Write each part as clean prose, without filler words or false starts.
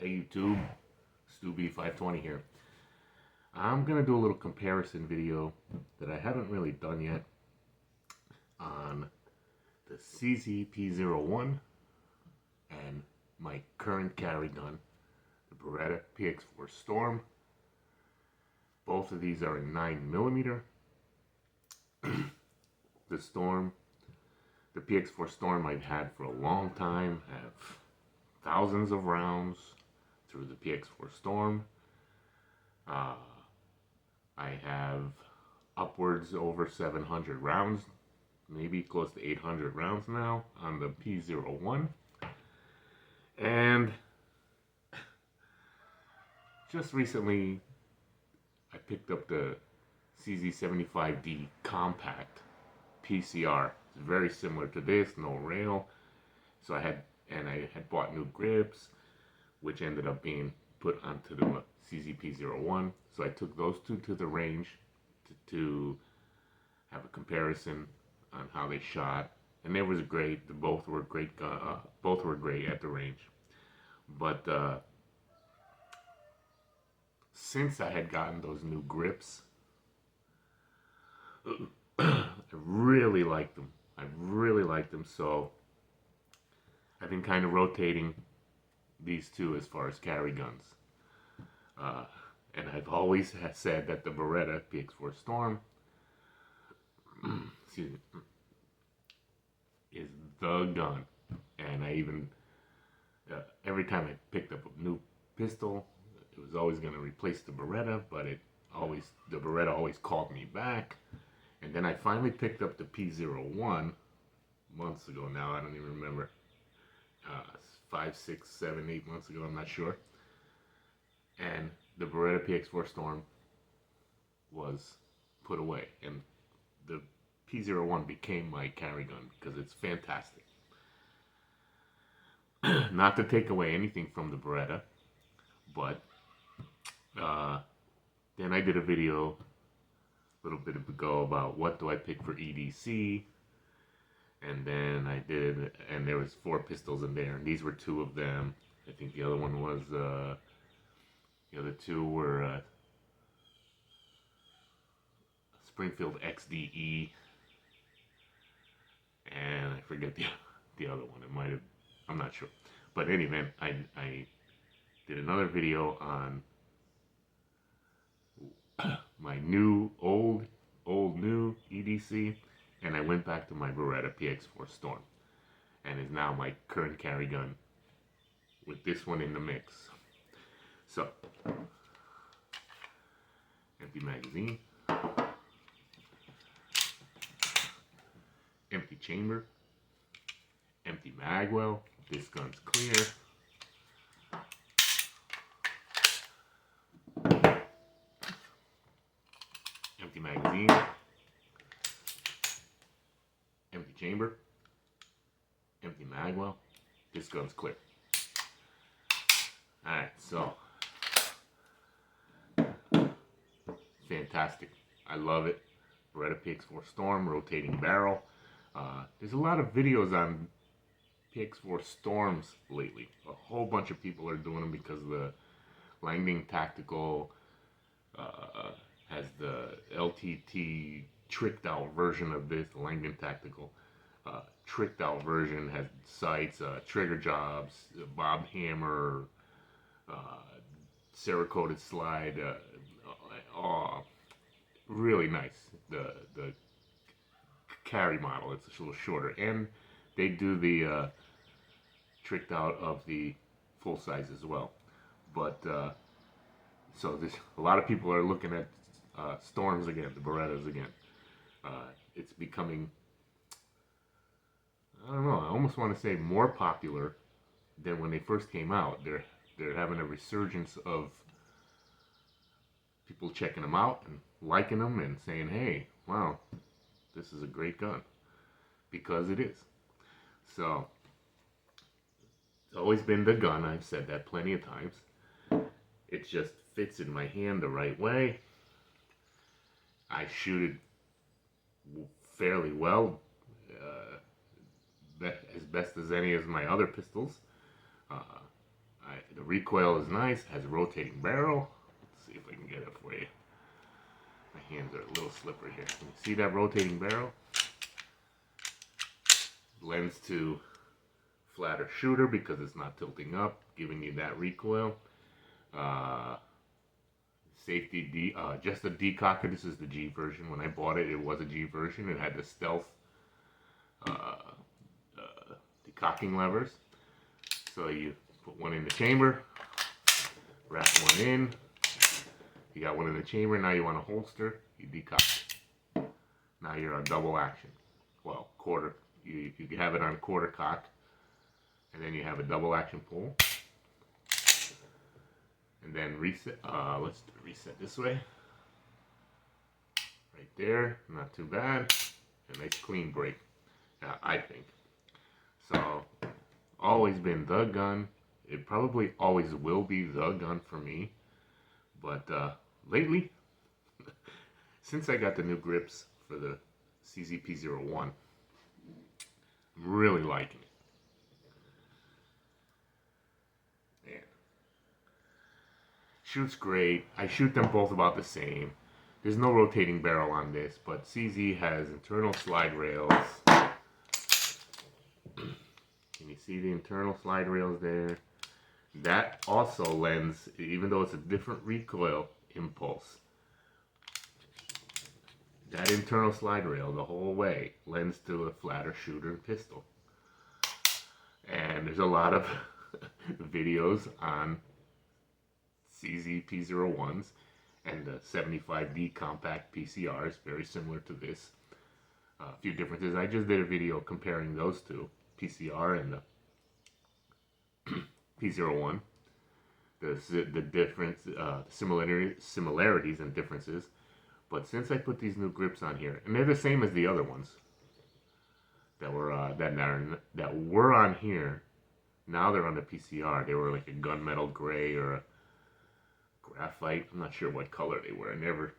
Hey YouTube, StuB520 here. I'm going to do a little comparison video that I haven't really done yet on the CZ P01 and my current carry gun, the Beretta PX4 Storm. Both of these are in 9mm. The Storm, the PX4 Storm I've had for a long time, have thousands of rounds through the PX4 Storm. I have upwards over 700 rounds, maybe close to 800 rounds now on the P01. And just recently I picked up the CZ75D Compact PCR. It's very similar to this, no rail. So I had bought new grips, which ended up being put onto the CZ P01. So I took those two to the range to have a comparison on how they shot, and it was great. Both were great. Both were great at the range. But since I had gotten those new grips, I really liked them. So I've been kind of rotating these two as far as carry guns. And I've always said that the Beretta PX4 Storm excuse me, is the gun. And I even, every time I picked up a new pistol, it was always going to replace the Beretta, but the Beretta always called me back. And then I finally picked up the P01 months ago now. I don't even remember. 5, 6, 7, 8 months ago, I'm not sure. And the Beretta PX4 Storm was put away, and the P01 became my carry gun because it's fantastic. Not to take away anything from the Beretta, but then I did a video a little bit ago about what do I pick for EDC, and then I did, and there was 4 pistols in there, and these were 2 of them. I think the other one was the other 2 were Springfield XDE, and I forget the other one. It might have, I'm not sure. But in any event, I did another video on my new old new EDC, and I went back to my Beretta PX4 Storm, and is now my current carry gun with this one in the mix. So, empty magazine, empty chamber, empty magwell. This gun's clear. Empty magazine, empty chamber, empty magwell. This gun's clear. Alright, so fantastic. I love it. Beretta PX4 Storm, rotating barrel. There's a lot of videos on PX4 Storms lately. A whole bunch of people are doing them because the Langdon Tactical has the LTT tricked out version of this. The Langdon Tactical tricked out version has sights, trigger jobs, bob hammer, Cerakoted slide. Really nice. The carry model, it's a little shorter, and they do the tricked out of the full size as well. But so a lot of people are looking at Storms again, the Berettas again. It's becoming, I don't know, I almost want to say more popular than when they first came out. They're having a resurgence of people checking them out and liking them and saying, hey, wow, this is a great gun, because it is. So it's always been the gun. I've said that plenty of times. It just fits in my hand the right way. I shoot it fairly well, as best as any of my other pistols. I The recoil is nice, has a rotating barrel. Let's see if I can get it for you. My hands are a little slippery here. Can you see that rotating barrel? Lends to flatter shooter because it's not tilting up, giving you that recoil. Safety just a decocker. This is the G version. When I bought it, it was a G version. It had the stealth decocking levers. So you put one in the chamber, wrap one in. You got one in the chamber. Now you want a holster. You decock. Now you're on double action. Well, quarter. You can have it on quarter cock, and then you have a double action pull. And then reset. Let's reset this way. Right there, not too bad. A nice clean break, I think. So, always been the gun. It probably always will be the gun for me. But lately, since I got the new grips for the CZ P01, I'm really liking it. Shoots great. I shoot them both about the same. There's no rotating barrel on this, but CZ has internal slide rails. Can you see the internal slide rails there? That also lends, even though it's a different recoil impulse, that internal slide rail the whole way lends to a flatter shooter and pistol. And there's a lot of videos on CZ P01s and the 75D compact PCRs, very similar to this. A few differences. I just did a video comparing those two, PCR and the P01. The difference, similarities and differences. But since I put these new grips on here, and they're the same as the other ones that were on here, now they're on the PCR. They were like a gunmetal gray or a graphite. I'm not sure what color they were. I never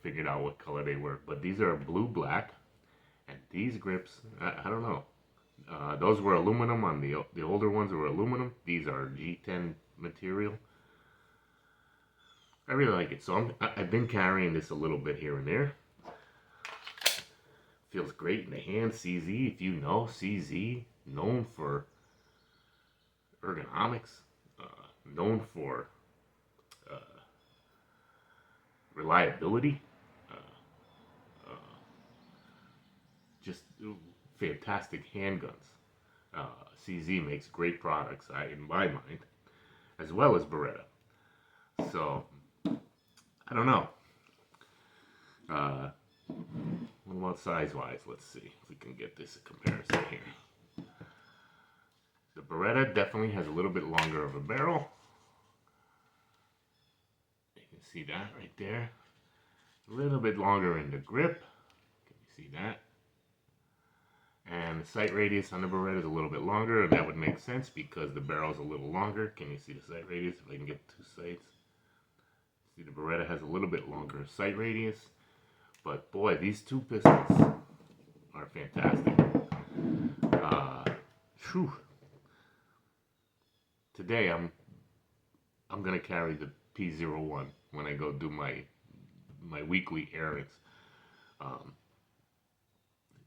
figured out what color they were. But these are blue black, and these grips, I don't know. Those were aluminum on the older ones were aluminum. These are G10 material. I really like it. So I've been carrying this a little bit here and there. Feels great in the hand. CZ, if you know, CZ, known for ergonomics, known for reliability, just fantastic handguns. CZ makes great products, in my mind, as well as Beretta. So, I don't know. What about size-wise? Let's see if we can get this comparison here. The Beretta definitely has a little bit longer of a barrel. You can see that right there. A little bit longer in the grip. Can you see that? And the sight radius on the Beretta is a little bit longer, and that would make sense because the barrel is a little longer. Can you see the sight radius? If I can get two sights. See, the Beretta has a little bit longer sight radius. But boy, these two pistols are fantastic. Today I'm gonna carry the P01 when I go do my weekly errands.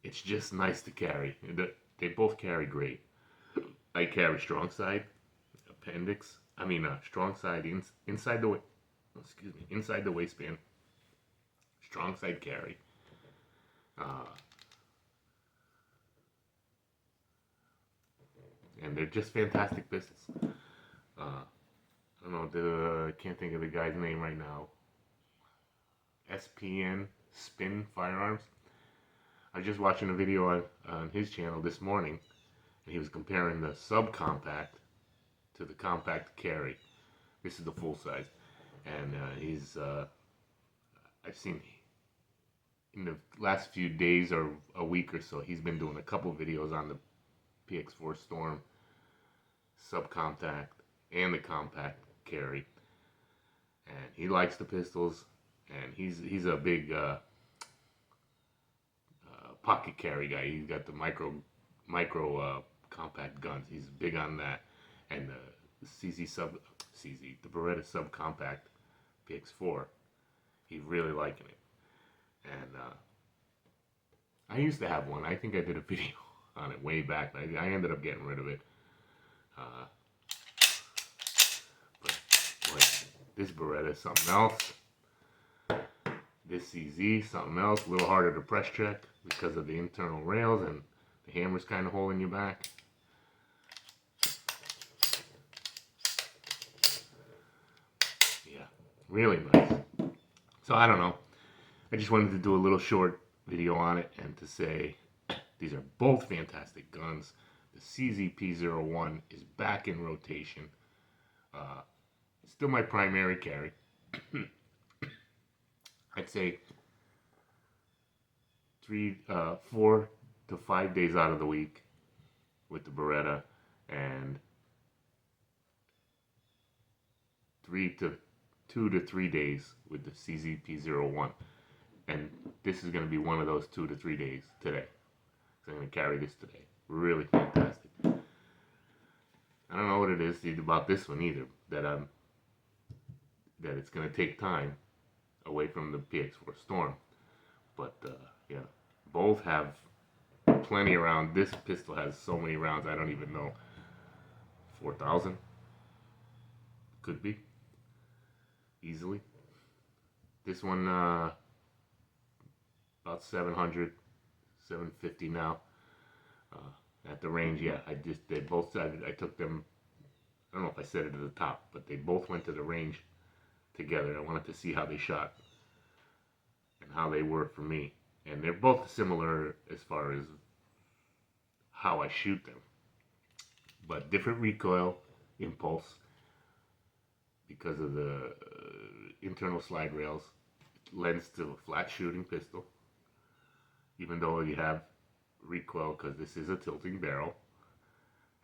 It's just nice to carry. They both carry great. I carry strong side appendix. Strong side inside the inside the waistband. Strong side carry. And they're just fantastic pistols. I don't know, I can't think of the guy's name right now. SPN, Spin Firearms. I was just watching a video on his channel this morning, and he was comparing the subcompact to the compact carry. This is the full size. And I've seen in the last few days or a week or so, he's been doing a couple videos on the PX4 Storm subcompact and the compact carry, and he likes the pistols, and he's a big pocket carry guy. He's got the micro compact guns. He's big on that, and the Beretta Subcompact PX4. He's really liking it. And I used to have one. I think I did a video on it way back. I ended up getting rid of it. But boy, this Beretta is something else. This CZ, something else. A little harder to press check because of the internal rails and the hammer's kind of holding you back. Yeah, really nice. So I don't know. I just wanted to do a little short video on it and to say these are both fantastic guns. The CZ P01 is back in rotation. It's still my primary carry. I'd say 4 to 5 days out of the week with the Beretta, and 2 to 3 days with the CZ P01. And this is going to be one of those 2 to 3 days today. So I'm going to carry this today. Really fantastic. I don't know what it is about this one either, that it's going to take time away from the PX4 Storm. But yeah, both have plenty of rounds. This pistol has so many rounds, I don't even know. 4,000? Could be. Easily. This one, about 700, 750 now. At the range, yeah, I took them, I don't know if I said it at the top, but they both went to the range together. I wanted to see how they shot and how they were for me. And they're both similar as far as how I shoot them. But different recoil, impulse, because of the internal slide rails. It lends to a flat shooting pistol, even though you have recoil because this is a tilting barrel,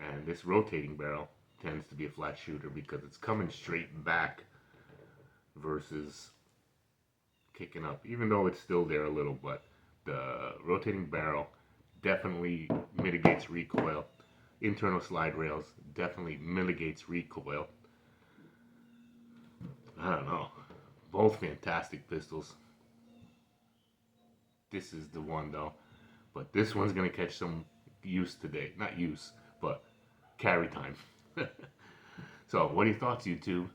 and this rotating barrel tends to be a flat shooter because it's coming straight back versus kicking up, even though it's still there a little. But the rotating barrel definitely mitigates recoil. Internal slide rails definitely mitigates recoil. I don't know, both fantastic pistols. This is the one though. But this one's going to catch some use today. Not use, but carry time. So, what are your thoughts, YouTube?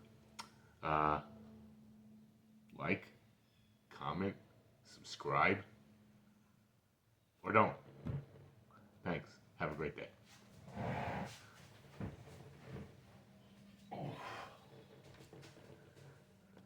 Like, comment, subscribe, or don't. Thanks. Have a great day.